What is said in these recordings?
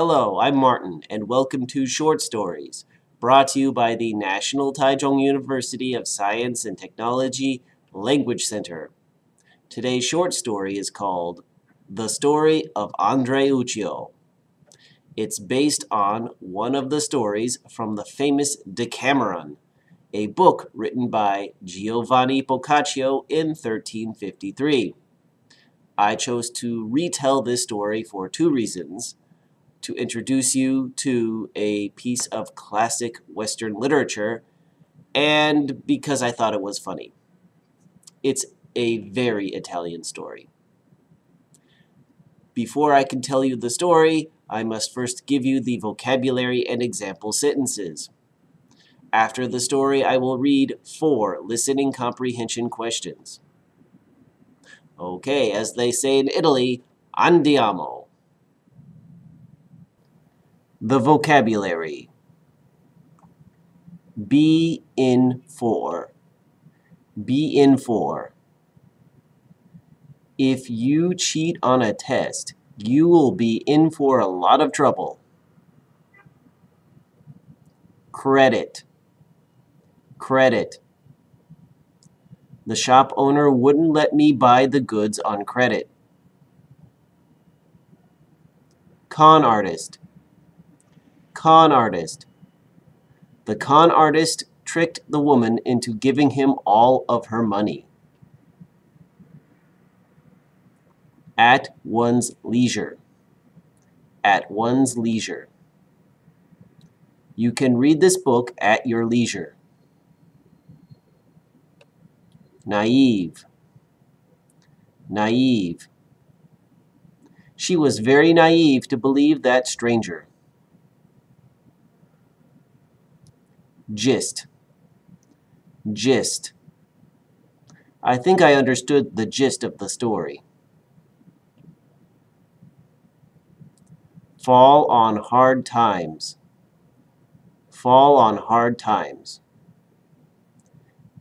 Hello, I'm Martin, and welcome to Short Stories, brought to you by the National Taichung University of Science and Technology Language Center. Today's short story is called The Story of Andreuccio. It's based on one of the stories from the famous Decameron, a book written by Giovanni Boccaccio in 1353. I chose to retell this story for two reasons: to introduce you to a piece of classic Western literature, and because I thought it was funny. It's a very Italian story. Before I can tell you the story, I must first give you the vocabulary and example sentences. After the story, I will read 4 listening comprehension questions. Okay, as they say in Italy, andiamo. The vocabulary. Be in for. Be in for. If you cheat on a test, you will be in for a lot of trouble. Credit. Credit. The shop owner wouldn't let me buy the goods on credit. Con artist. Con artist. The con artist tricked the woman into giving him all of her money. At one's leisure. At one's leisure. You can read this book at your leisure. Naive. Naive. She was very naive to believe that stranger. Gist. Gist. I think I understood the gist of the story. Fall on hard times. Fall on hard times.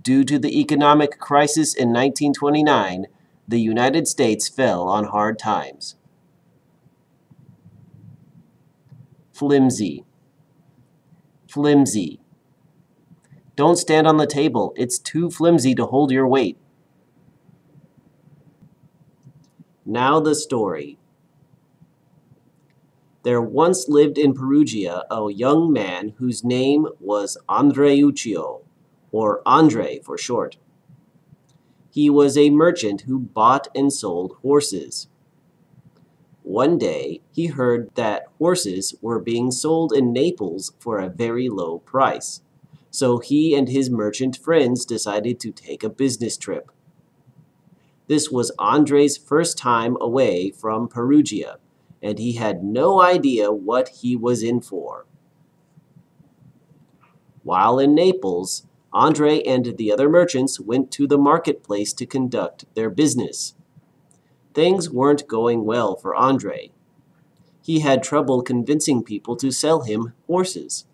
Due to the economic crisis in 1929, the United States fell on hard times. Flimsy. Flimsy. Don't stand on the table. It's too flimsy to hold your weight. Now the story. There once lived in Perugia a young man whose name was Andreuccio, or Andre for short. He was a merchant who bought and sold horses. One day, he heard that horses were being sold in Naples for a very low price. So he and his merchant friends decided to take a business trip. This was Andre's first time away from Perugia, and he had no idea what he was in for. While in Naples, Andre and the other merchants went to the marketplace to conduct their business. Things weren't going well for Andre. He had trouble convincing people to sell him horses.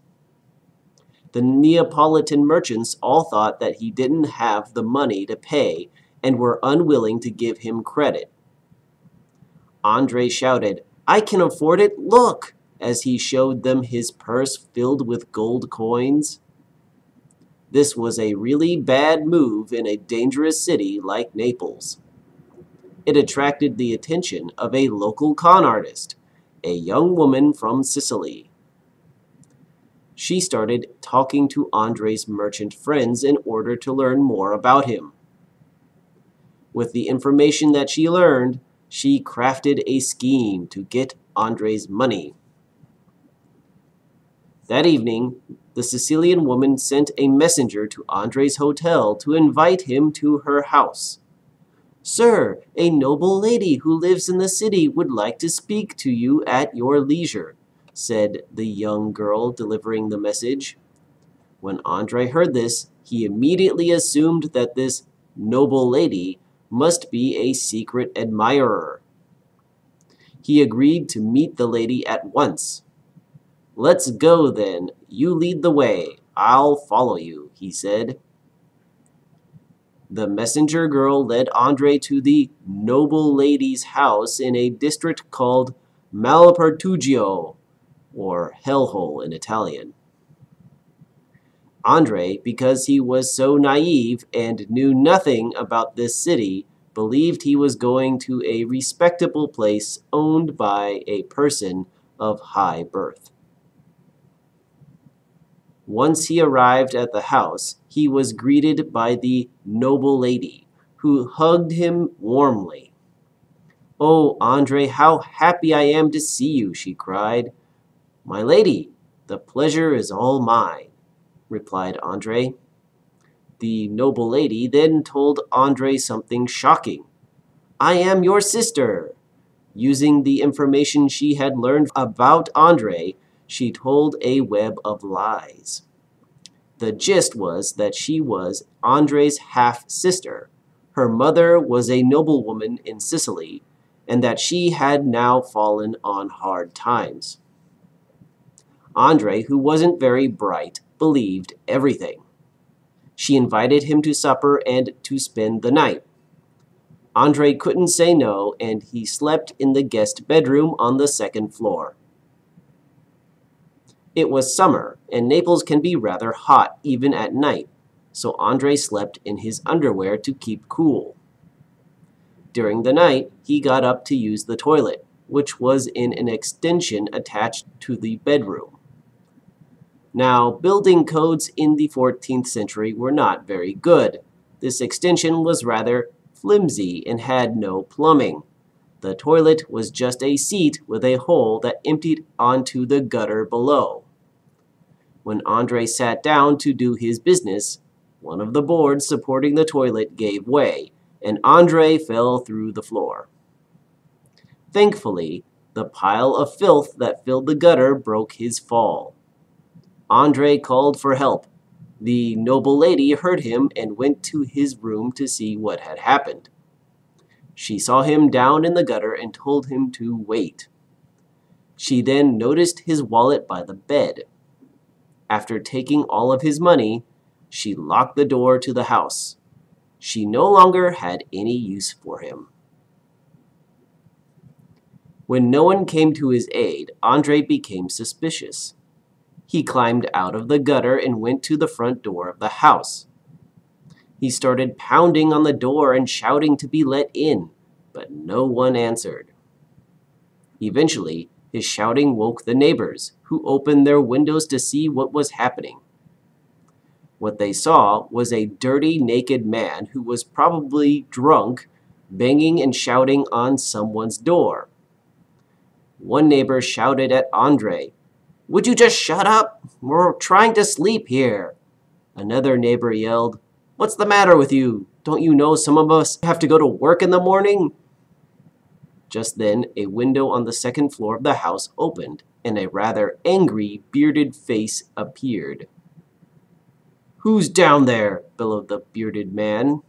The Neapolitan merchants all thought that he didn't have the money to pay and were unwilling to give him credit. Andre shouted, "I can afford it, look!" as he showed them his purse filled with gold coins. This was a really bad move in a dangerous city like Naples. It attracted the attention of a local con artist, a young woman from Sicily. She started talking to Andre's merchant friends in order to learn more about him. With the information that she learned, she crafted a scheme to get Andre's money. That evening, the Sicilian woman sent a messenger to Andre's hotel to invite him to her house. "Sir, a noble lady who lives in the city would like to speak to you at your leisure," said the young girl delivering the message. When Andre heard this, he immediately assumed that this noble lady must be a secret admirer. He agreed to meet the lady at once. "Let's go then. You lead the way. I'll follow you," he said. The messenger girl led Andre to the noble lady's house in a district called Malpertugio, or hellhole in Italian. Andrei, because he was so naive and knew nothing about this city, believed he was going to a respectable place owned by a person of high birth. Once he arrived at the house, he was greeted by the noble lady, who hugged him warmly. "Oh, Andrei, how happy I am to see you," she cried. "My lady, the pleasure is all mine," replied Andrei. The noble lady then told Andrei something shocking. "I am your sister." Using the information she had learned about Andrei, she told a web of lies. The gist was that she was Andrei's half-sister. Her mother was a noblewoman in Sicily, and that she had now fallen on hard times. Andrei, who wasn't very bright, believed everything. She invited him to supper and to spend the night. Andrei couldn't say no, and he slept in the guest bedroom on the second floor. It was summer, and Naples can be rather hot even at night, so Andrei slept in his underwear to keep cool. During the night, he got up to use the toilet, which was in an extension attached to the bedroom. Now, building codes in the 14th century were not very good. This extension was rather flimsy and had no plumbing. The toilet was just a seat with a hole that emptied onto the gutter below. When Andrei sat down to do his business, one of the boards supporting the toilet gave way, and Andrei fell through the floor. Thankfully, the pile of filth that filled the gutter broke his fall. Andrei called for help. The noble lady heard him and went to his room to see what had happened. She saw him down in the gutter and told him to wait. She then noticed his wallet by the bed. After taking all of his money, she locked the door to the house. She no longer had any use for him. When no one came to his aid, Andrei became suspicious. He climbed out of the gutter and went to the front door of the house. He started pounding on the door and shouting to be let in, but no one answered. Eventually, his shouting woke the neighbors, who opened their windows to see what was happening. What they saw was a dirty, naked man who was probably drunk, banging and shouting on someone's door. One neighbor shouted at Andrei, "Would you just shut up? We're trying to sleep here." Another neighbor yelled, "What's the matter with you? Don't you know some of us have to go to work in the morning?" Just then, a window on the second floor of the house opened, and a rather angry, bearded face appeared. "Who's down there?" bellowed the bearded man.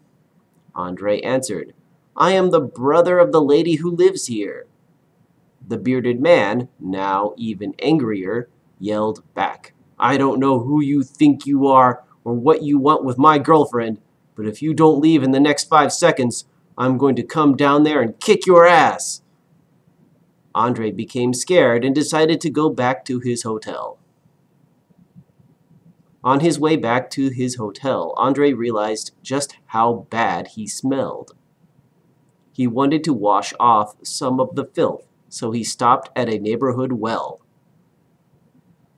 Andrei answered, "I am the brother of the lady who lives here." The bearded man, now even angrier, yelled back, "I don't know who you think you are or what you want with my girlfriend, but if you don't leave in the next 5 seconds, I'm going to come down there and kick your ass." Andrei became scared and decided to go back to his hotel. On his way back to his hotel, Andrei realized just how bad he smelled. He wanted to wash off some of the filth, so he stopped at a neighborhood well.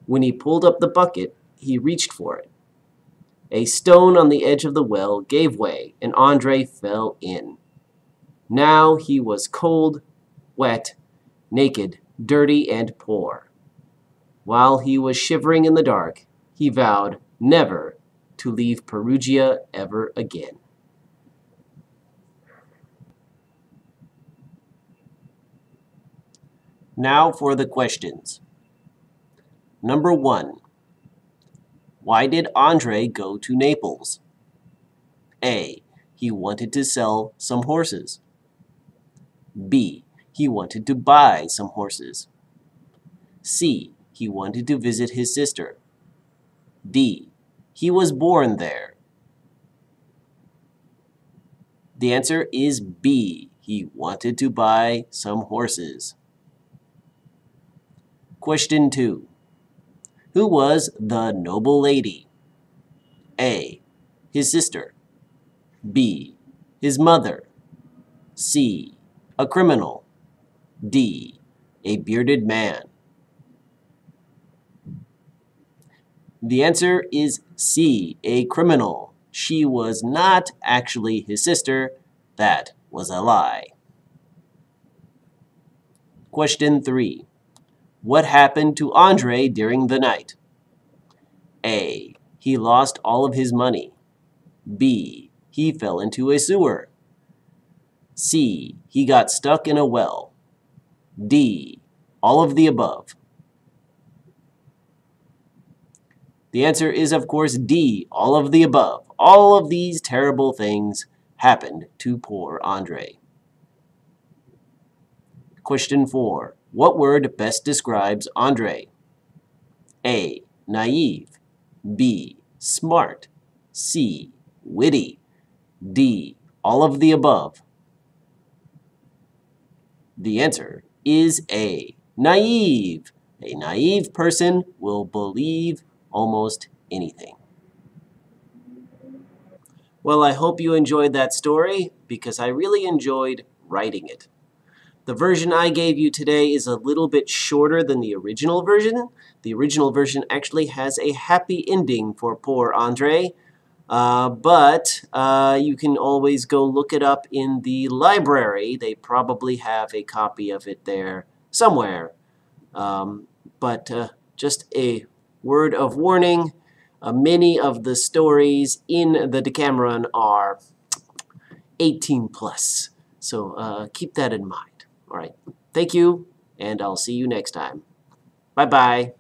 When he pulled up the bucket, he reached for it. A stone on the edge of the well gave way, and Andrei fell in. Now he was cold, wet, naked, dirty, and poor. While he was shivering in the dark, he vowed never to leave Perugia ever again. Now for the questions. Number 1. Why did Andrei go to Naples? A. He wanted to sell some horses. B. He wanted to buy some horses. C. He wanted to visit his sister. D. He was born there. The answer is B. He wanted to buy some horses. Question 2. Who was the noble lady? A. His sister. B. His mother. C. A criminal. D. A bearded man. The answer is C. A criminal. She was not actually his sister. That was a lie. Question 3. What happened to Andre during the night? A. He lost all of his money. B. He fell into a sewer. C. He got stuck in a well. D. All of the above. The answer is, of course, D. All of the above. All of these terrible things happened to poor Andre. Question 4. What word best describes Andre? A. Naive. B. Smart. C. Witty. D. All of the above. The answer is A. Naive. A naive person will believe almost anything. Well, I hope you enjoyed that story because I really enjoyed writing it. The version I gave you today is a little bit shorter than the original version. The original version actually has a happy ending for poor Andre, but you can always go look it up in the library. They probably have a copy of it there somewhere. But just a word of warning, many of the stories in the Decameron are 18 plus. So keep that in mind. All right. Thank you, and I'll see you next time. Bye-bye.